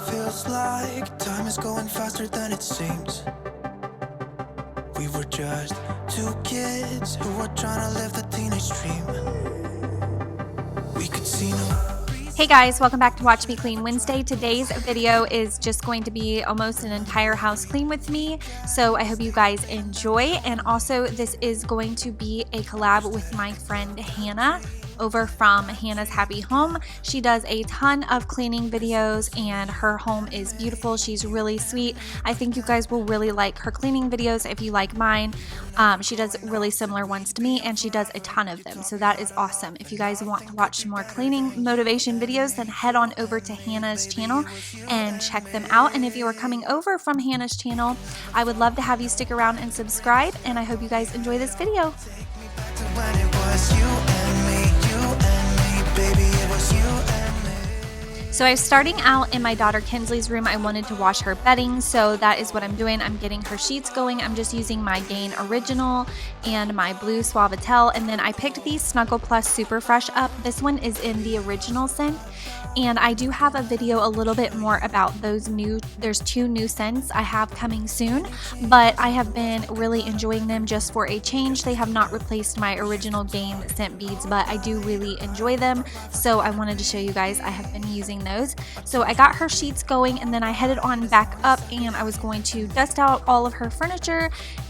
Feels like time is going faster than it seems. We were just two kids who were trying to live the teenage dream. We could see no. Hey guys, welcome back to Watch Me Clean Wednesday. Today's video is just going to be almost an entire house clean with me, so I hope you guys enjoy. And also, this is going to be a collab with my friend Hannah over from Hannah's Happy Home. She does a ton of cleaning videos and her home is beautiful. She's really sweet. I think you guys will really like her cleaning videos if you like mine. She does really similar ones to me and she does a ton of them, so that is awesome. If you guys want to watch some more cleaning motivation videos, then head on over to Hannah's channel and check them out. And if you are coming over from Hannah's channel, I would love to have you stick around and subscribe, and I hope you guys enjoy this video. So I was starting out in my daughter Kinsley's room. I wanted to wash her bedding, so that is what I'm doing. I'm getting her sheets going. I'm just using my Gain Original and my blue Suavitel, and then I picked the Snuggle Plus Super Fresh up. This one is in the original scent, and I do have a video a little bit more about those there's two new scents I have coming soon, but I have been really enjoying them just for a change. They have not replaced my original Gain scent beads, but I do really enjoy them, so I wanted to show you guys. I have been using those. So I got her sheets going, and then I headed on back up and I was going to dust out all of her furniture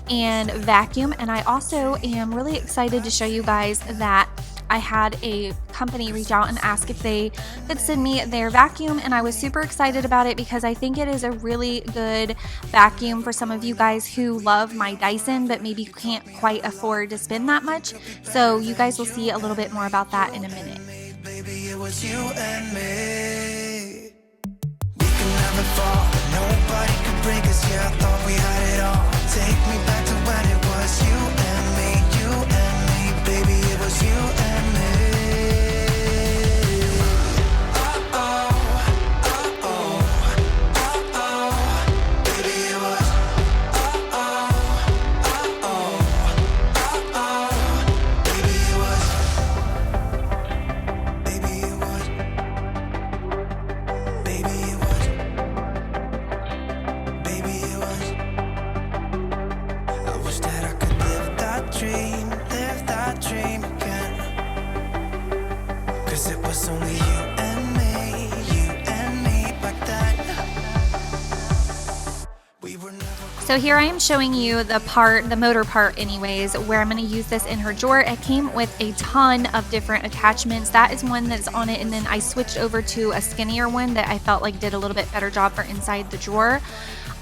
and vacuum. And I also am really excited to show you guys that I had a company reach out and ask if they could send me their vacuum, and I was super excited about it because I think it is a really good vacuum for some of you guys who love my Dyson but maybe can't quite afford to spend that much. So you guys will see a little bit more about that in a minute. Baby, it was you and me. We could never fall, nobody could break us. Yeah, I thought we had it all. Take me back to when it was you and me, baby, it was you and me. So here I am showing you the motor part anyways, where I'm going to use this in her drawer. It came with a ton of different attachments. That is one that's on it, and then I switched over to a skinnier one that I felt like did a little bit better job for inside the drawer.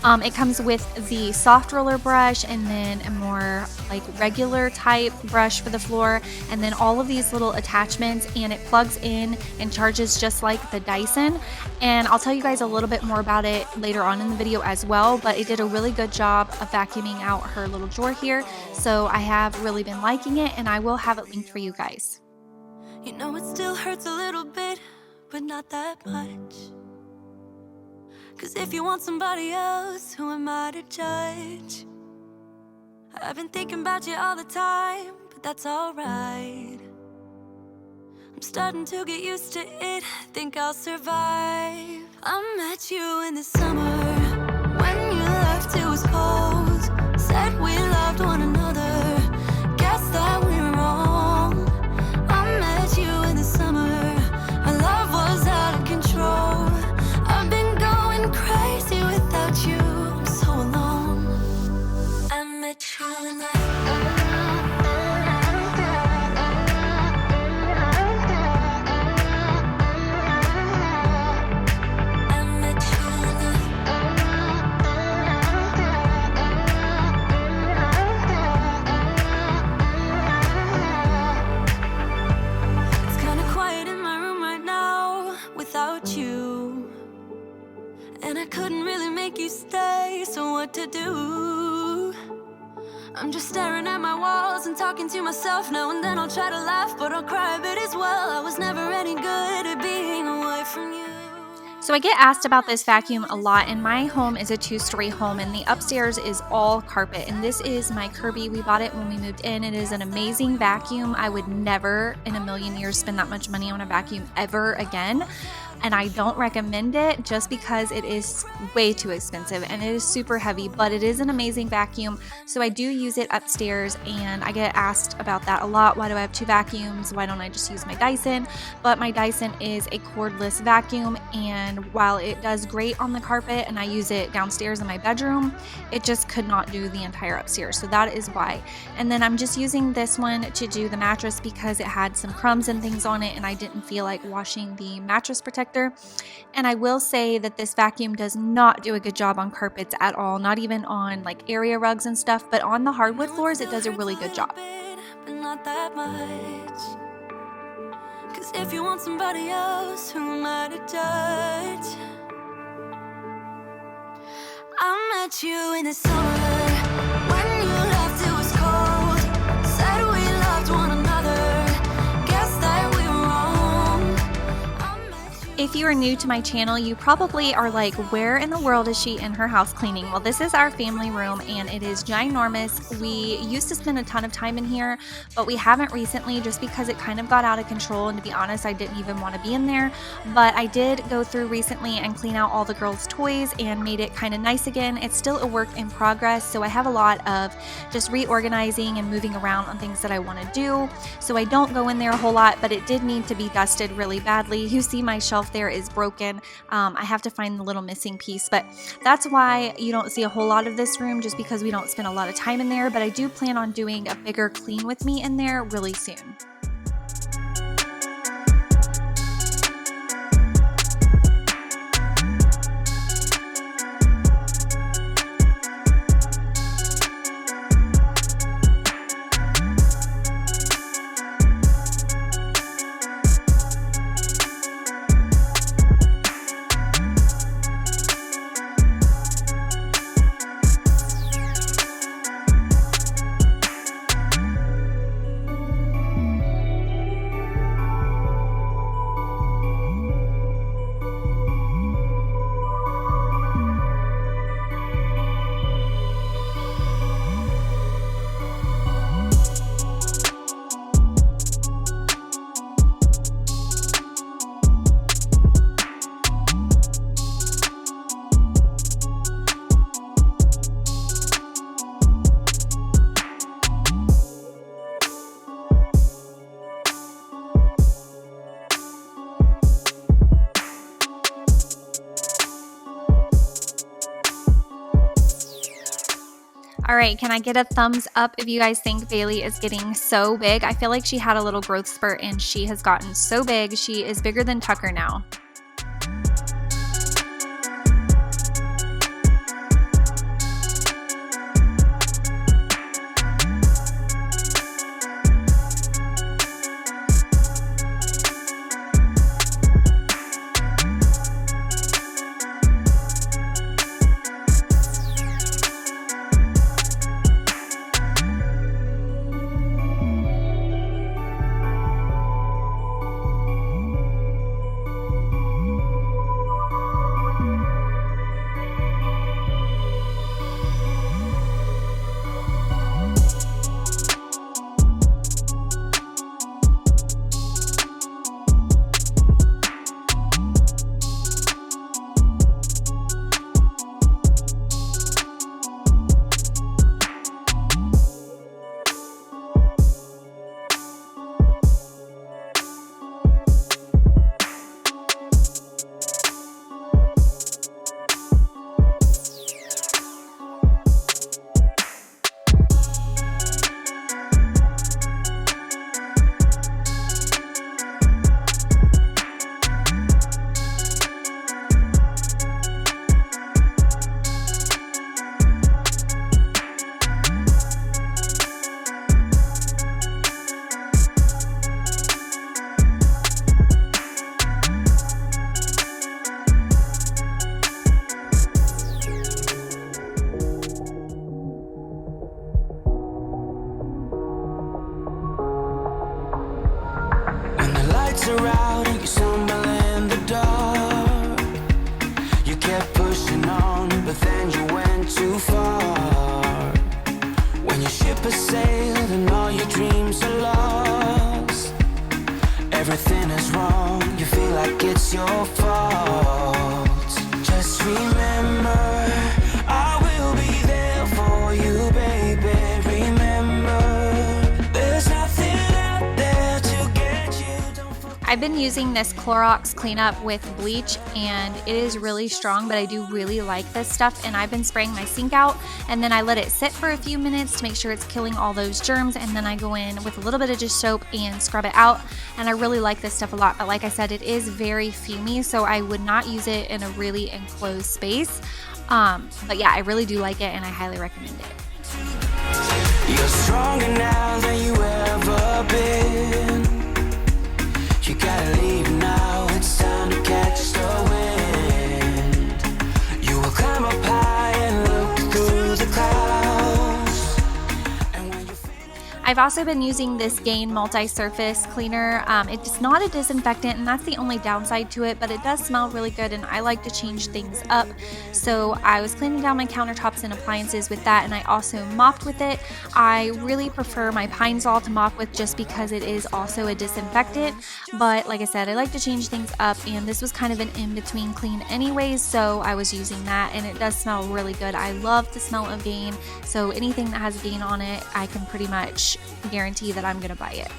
It comes with the soft roller brush and then a more like regular type brush for the floor, and then all of these little attachments, and it plugs in and charges just like the Dyson. And I'll tell you guys a little bit more about it later on in the video as well, but it did a really good job of vacuuming out her little drawer here. So I have really been liking it, and I will have it linked for you guys. You know it still hurts a little bit, but not that much. 'Cause if you want somebody else, who am I to judge? I've been thinking about you all the time, but that's alright. I'm starting to get used to it, think I'll survive. I met you in the summer, when you left it was cold. Said we loved one another, guess that we're wrong. I met you in the summer, our love was out of control. I've been going crazy without you, I'm so alone. I met you in the to do. I'm just staring at my walls and talking to myself now and then. I'll try to laugh, but I'll cry a bit as well. I was never any good at being away from you. So I get asked about this vacuum a lot, and my home is a 2-story home, and the upstairs is all carpet, and this is my Kirby. We bought it when we moved in. It is an amazing vacuum. I would never in a million years spend that much money on a vacuum ever again. And I don't recommend it just because it is way too expensive and it is super heavy, but it is an amazing vacuum. So I do use it upstairs, and I get asked about that a lot. Why do I have 2 vacuums? Why don't I just use my Dyson? But my Dyson is a cordless vacuum, and while it does great on the carpet and I use it downstairs in my bedroom, it just could not do the entire upstairs. So that is why. And then I'm just using this one to do the mattress because it had some crumbs and things on it, and I didn't feel like washing the mattress protector. And I will say that this vacuum does not do a good job on carpets at all, not even on like area rugs and stuff, but on the hardwood floors it does a really good job. But not that much. 'Cause if you want somebody else, who am I to judge? I met you in the summer when you left, it was cold. Said we loved one another. Guess that we were wrong. If you are new to my channel, you probably are like, where in the world is she in her house cleaning? Well, this is our family room, and it is ginormous. We used to spend a ton of time in here, but we haven't recently just because it kind of got out of control, and to be honest, I didn't even want to be in there. But I did go through recently and clean out all the girls' toys and made it kind of nice again. It's still a work in progress, so I have a lot of just reorganizing and moving around on things that I want to do. So I don't go in there a whole lot, but it did need to be dusted really badly. You see my shelf there is broken. I have to find the little missing piece, but that's why you don't see a whole lot of this room, just because we don't spend a lot of time in there. But I do plan on doing a bigger clean with me in there really soon. All right, can I get a thumbs up if you guys think Bailey is getting so big? I feel like she had a little growth spurt and she has gotten so big. She is bigger than Tucker now. far. When your ship has sailed and all your dreams are lost, everything is wrong, you feel like it's your fault. Just remember, I will be there for you, baby. Remember, there's nothing out there to get you. I've been using this Clorox cleanup with bleach, and it is really strong, but I do really like this stuff. And I've been spraying my sink out, and then I let it sit for a few minutes to make sure it's killing all those germs, and then I go in with a little bit of dish soap and scrub it out. And I really like this stuff a lot, but like I said, it is very fumey, so I would not use it in a really enclosed space. But yeah, I really do like it, and I highly recommend it. You're stronger now than you ever been. You gotta leave now, it's time to catch the wind. You will climb up high and look through the clouds. And when you I've also been using this Gain multi-surface cleaner. It's not a disinfectant, and that's the only downside to it, but it does smell really good, and I like to change things up. So I was cleaning down my countertops and appliances with that, and I also mopped with it. I really prefer my Pine Sol to mop with just because it is also a disinfectant, but like I said, I like to change things up, and this was kind of an in-between clean anyways, so I was using that, and it does smell really good. I love the smell of Gain, so anything that has Gain on it, I can pretty much guarantee that I'm gonna buy it.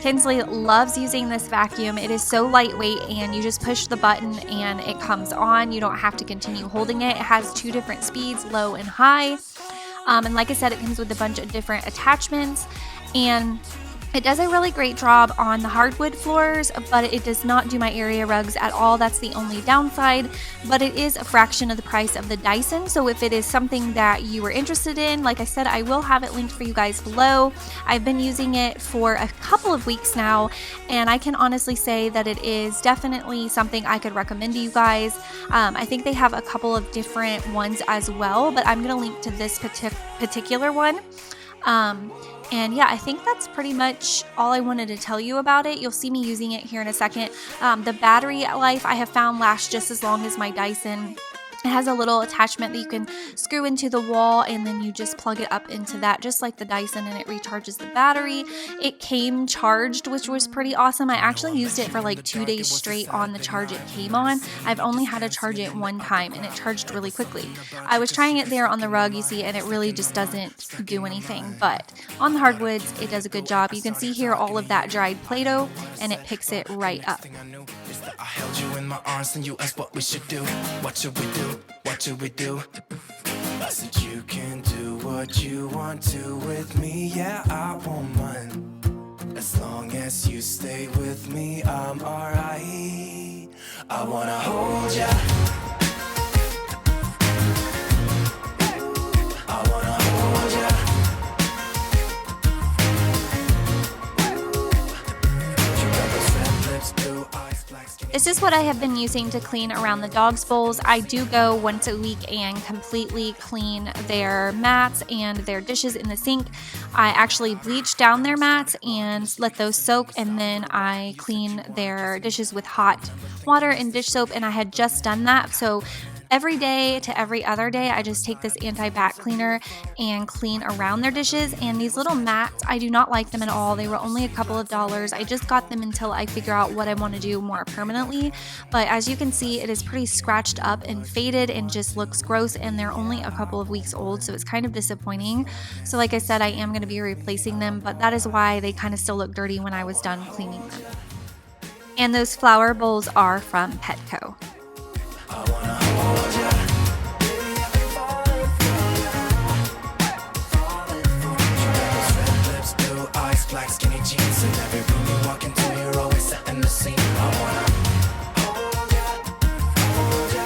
Kinsley loves using this vacuum. It is so lightweight, and you just push the button and it comes on. You don't have to continue holding it. It has 2 different speeds, low and high. And like I said, it comes with a bunch of different attachments, and it does a really great job on the hardwood floors, but it does not do my area rugs at all. That's the only downside, but it is a fraction of the price of the Dyson. So if it is something that you are interested in, like I said, I will have it linked for you guys below. I've been using it for a couple of weeks now, and I can honestly say that it is definitely something I could recommend to you guys. I think they have a couple of different ones as well, but I'm going to link to this particular one. And yeah, I think that's pretty much all I wanted to tell you about it. You'll see me using it here in a second. The battery life I have found lasts just as long as my Dyson. It has a little attachment that you can screw into the wall, and then you just plug it up into that, just like the Dyson, and it recharges the battery. It came charged, which was pretty awesome. I actually used it for like 2 days straight on the charge it came on. I've only had to charge it one time, and it charged really quickly. I was trying it there on the rug, you see, and it really just doesn't do anything, but on the hardwoods, it does a good job. You can see here all of that dried Play-Doh, and it picks it right up. I held you in my arms and you asked what we should do. What should we do? What should we do? I said you can do what you want to with me. Yeah, I won't mind. As long as you stay with me, I'm alright. I wanna hold ya. I wanna hold ya. This is what I have been using to clean around the dogs' bowls. I do go once a week and completely clean their mats and their dishes in the sink. I actually bleach down their mats and let those soak, and then I clean their dishes with hot water and dish soap, and I had just done that. So every day to every other day, I just take this anti-bac cleaner and clean around their dishes. And these little mats, I do not like them at all. They were only a couple of dollars. I just got them until I figure out what I want to do more permanently. But as you can see, it is pretty scratched up and faded and just looks gross, and they're only a couple of weeks old, so it's kind of disappointing. So like I said, I am going to be replacing them, but that is why they kind of still look dirty when I was done cleaning them. And those flower bowls are from Petco. Black skinny jeans, and every room you walk into, you're always setting the scene. I wanna hold ya, hold ya.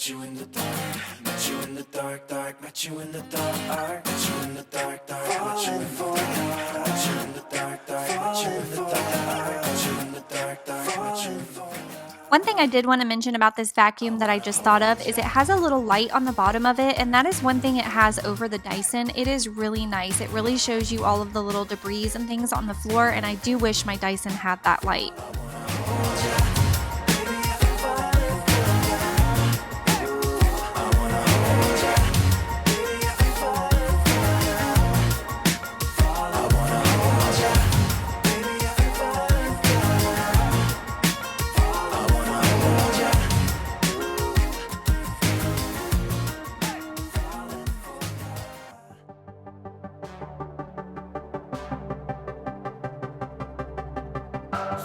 met you in the dark, met you in the dark, dark, met you in the dark, met you in the dark, dark, met you in the dark, met you in the dark, dark, met you in the dark, met you in the dark, dark, met you in the dark. One thing I did want to mention about this vacuum that I just thought of is it has a little light on the bottom of it, and that is one thing it has over the Dyson. It is really nice. It really shows you all of the little debris and things on the floor, and I do wish my Dyson had that light.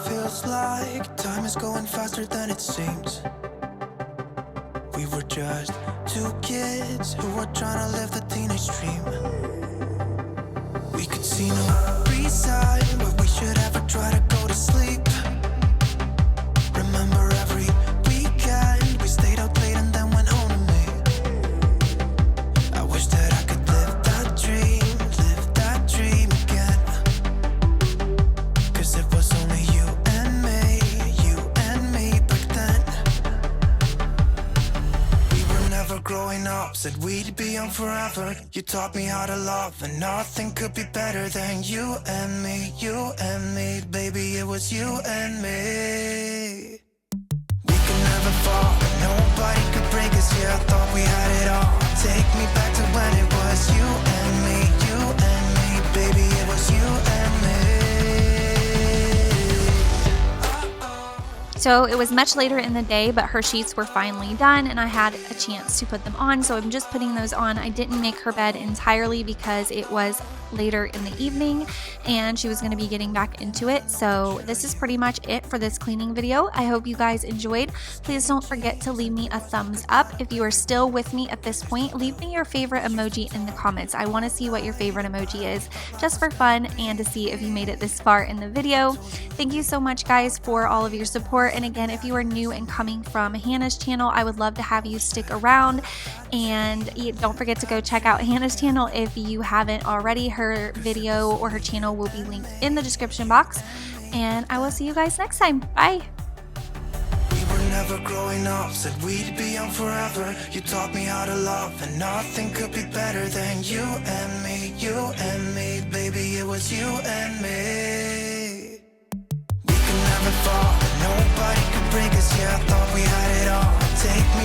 Feels like time is going faster than it seems. We were just two kids who were trying to live the teenage dream. We could see no reason why we should ever try to go to sleep. Remember every weekend we stayed out late and then went home to me. I wish that I could live that dream again. 'Cause it was only you and me back then. We were never growing up, said we'd be young forever. You taught me how to love, and nothing could be better than you and me, baby, it was you and me. We could never fall, and nobody could break us, yeah, I thought we had it all. Take me back to when it was you and me, baby, it was you and me. So it was much later in the day, but her sheets were finally done and I had a chance to put them on. So I'm just putting those on. I didn't make her bed entirely because it was later in the evening and she was going to be getting back into it. So this is pretty much it for this cleaning video. I hope you guys enjoyed. Please don't forget to leave me a thumbs up. If you are still with me at this point, leave me your favorite emoji in the comments. I want to see what your favorite emoji is, just for fun and to see if you made it this far in the video. Thank you so much, guys, for all of your support. And again, if you are new and coming from Hannah's channel, I would love to have you stick around. And don't forget to go check out Hannah's channel if you haven't already. Her video or her channel will be linked in the description box. And I will see you guys next time. Bye. We were never growing up, said we'd be young forever. You taught me how to love, and nothing could be better than you and me, baby, it was you and me. We could never fall, nobody could break us, yeah, I thought we had it all. Take me